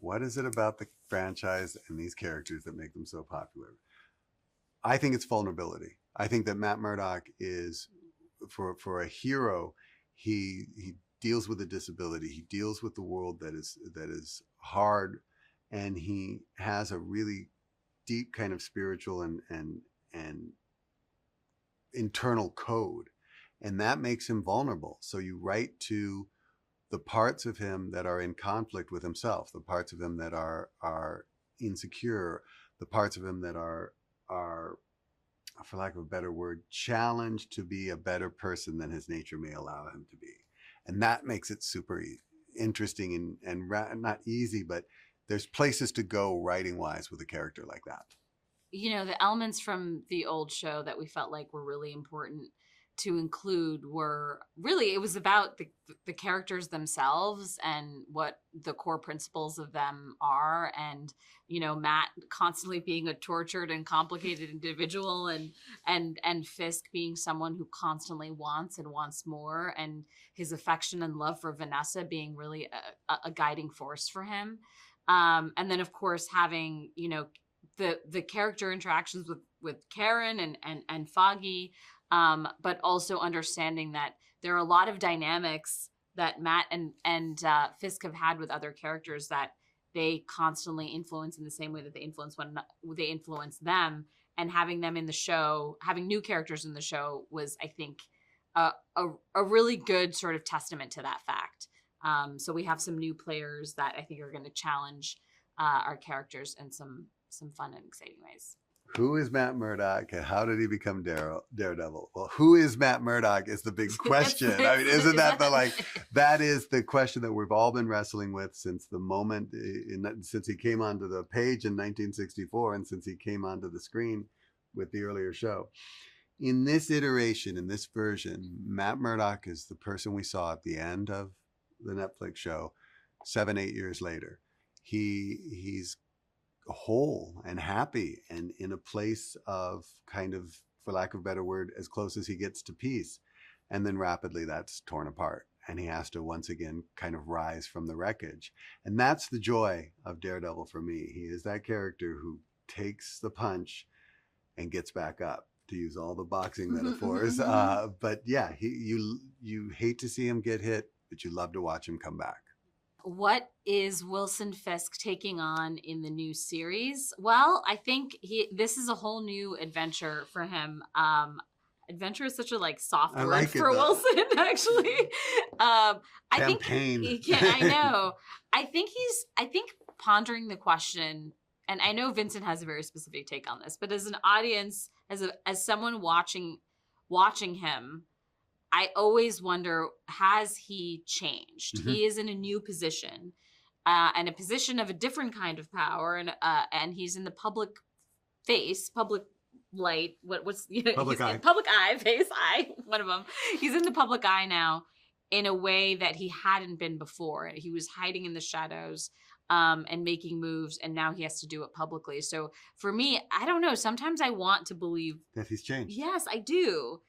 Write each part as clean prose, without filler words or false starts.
What is it about the franchise and these characters that make them so popular? I think it's vulnerability. I think that Matt Murdock is, for a hero, he deals with a disability. He deals with the world that is hard, and he has a really deep kind of spiritual and internal code, and that makes him vulnerable. So you write to the parts of him that are in conflict with himself, the parts of him that are insecure, the parts of him that are, for lack of a better word, challenged to be a better person than his nature may allow him to be. And that makes it super interesting and not easy, but there's places to go writing wise with a character like that. You know, the elements from the old show that we felt like were really important to include were really, it was about the characters themselves and what the core principles of them are. And, you know, Matt constantly being a tortured and complicated individual, and Fisk being someone who constantly wants and wants more, and his affection and love for Vanessa being really a guiding force for him. And then of course having, you know, the character interactions with Karen and Foggy, but also understanding that there are a lot of dynamics that Matt and Fisk have had with other characters that they constantly influence in the same way that they influence them, and having them in the show, having new characters in the show was, I think, a really good sort of testament to that fact. So we have some new players that I think are going to challenge our characters in some fun and exciting ways. Who is Matt Murdock and how did he become Daredevil? Well, who is Matt Murdock is the big question. I mean, isn't that that is the question that we've all been wrestling with since the moment, since he came onto the page in 1964 and since he came onto the screen with the earlier show. In this iteration, in this version, Matt Murdock is the person we saw at the end of the Netflix show 7-8 years later. He's whole and happy and in a place of kind of, for lack of a better word, as close as he gets to peace. And then rapidly that's torn apart and he has to once again kind of rise from the wreckage. And that's the joy of Daredevil for me. He is that character who takes the punch and gets back up, to use all the boxing metaphors. But yeah, you hate to see him get hit, but you love to watch him come back. What is Wilson Fisk taking on in the new series? Well, I think this is a whole new adventure for him. Adventure is such a soft word for Wilson, actually. I know. I think pondering the question, and I know Vincent has a very specific take on this, but as an audience, as someone watching him, I always wonder, has he changed? Mm-hmm. He is in a new position, and a position of a different kind of power, and he's in the public light. Public eye, one of them. He's in the public eye now in a way that he hadn't been before. He was hiding in the shadows and making moves, and now he has to do it publicly. So for me, I don't know. Sometimes I want to believe that he's changed. Yes, I do.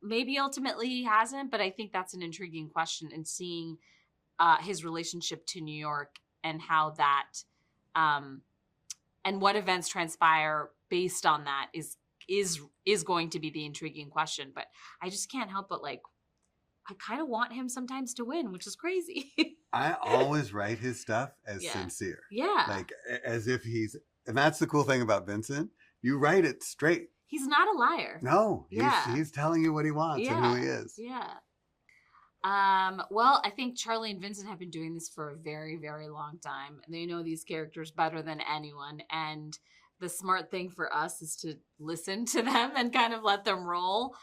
Maybe ultimately he hasn't, but I think that's an intriguing question, and seeing his relationship to New York and how that and what events transpire based on that is going to be the intriguing question. But I just can't help but I kind of want him sometimes to win, which is crazy. I always write his stuff as sincere. Yeah. As if and that's the cool thing about Vincent. You write it straight. He's not a liar. No, he's telling you what he wants and who he is. Yeah. Well, I think Charlie and Vincent have been doing this for a very, very long time. They know these characters better than anyone. And the smart thing for us is to listen to them and kind of let them roll.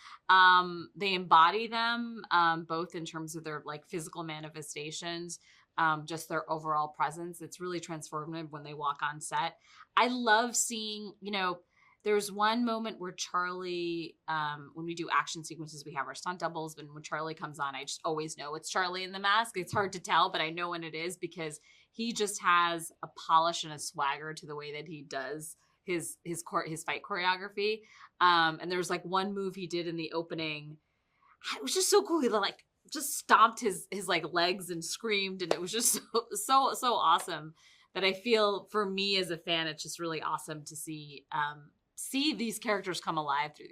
They embody them, both in terms of their physical manifestations, just their overall presence. It's really transformative when they walk on set. I love seeing, there's one moment where Charlie, when we do action sequences, we have our stunt doubles. And when Charlie comes on, I just always know it's Charlie in the mask. It's hard to tell, but I know when it is because he just has a polish and a swagger to the way that he does his fight choreography. And there's one move he did in the opening. It was just so cool. He just stomped his like legs and screamed, and it was just so awesome that I feel for me as a fan, it's just really awesome to see these characters come alive through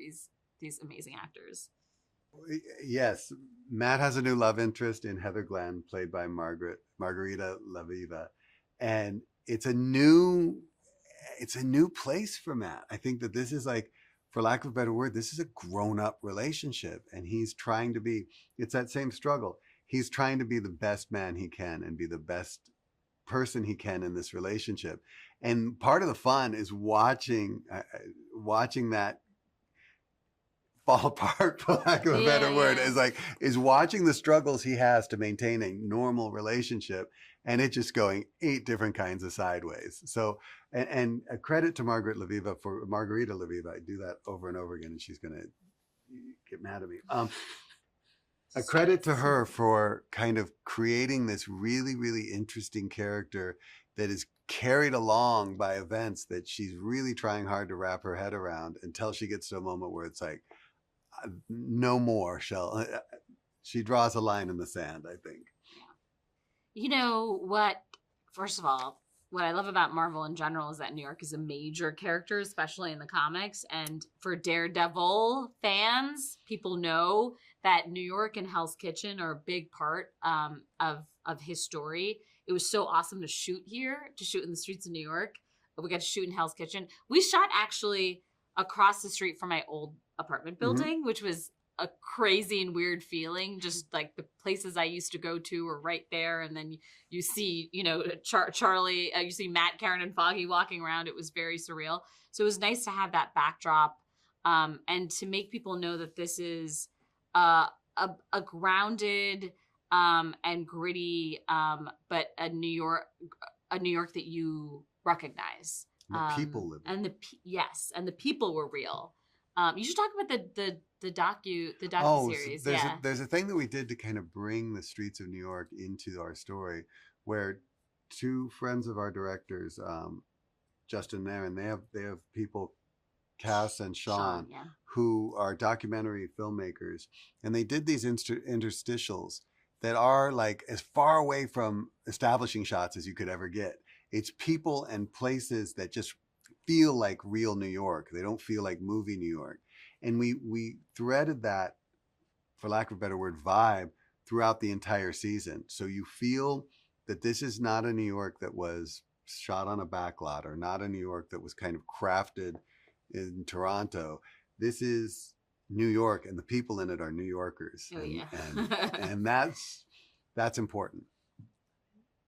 these amazing actors. Yes, Matt has a new love interest in Heather Glenn, played by Margarita Laviva, and it's a new place for Matt. I think that this is like, for lack of a better word, this is a grown-up relationship, and he's trying to be. It's that same struggle. He's trying to be the best man he can and be the best person he can in this relationship, and part of the fun is watching that fall apart, for lack of a better word, is watching the struggles he has to maintain a normal relationship, and it just going 8 different kinds of sideways. So, and a credit to Margarita Laviva. I do that over and over again, and she's gonna get mad at me. A credit to her for kind of creating this really, really interesting character that is carried along by events that she's really trying hard to wrap her head around, until she gets to a moment where it's like, no more shall. She draws a line in the sand, I think. You know what? First of all, what I love about Marvel in general is that New York is a major character, especially in the comics. And for Daredevil fans, people know that New York and Hell's Kitchen are a big part of his story. It was so awesome to shoot here, to shoot in the streets of New York. We got to shoot in Hell's Kitchen. We shot actually across the street from my old apartment building, which was a crazy and weird feeling. Just like the places I used to go to were right there. And then you see, Charlie, you see Matt, Karen, and Foggy walking around. It was very surreal. So it was nice to have that backdrop, and to make people know that this is a grounded and gritty, but a New York that you recognize. The people live. And the people were real. You should talk about the docu-series. So there's a thing that we did to kind of bring the streets of New York into our story, where 2 friends of our directors, Justin and Aaron, they have people, Cass and Sean, who are documentary filmmakers, and they did these interstitials that are like as far away from establishing shots as you could ever get. It's people and places that just feel like real New York. They don't feel like movie New York. And we threaded that, for lack of a better word, vibe throughout the entire season. So you feel that this is not a New York that was shot on a backlot, or not a New York that was kind of crafted in Toronto. This is New York, and the people in it are New Yorkers. Oh, yeah. and that's important.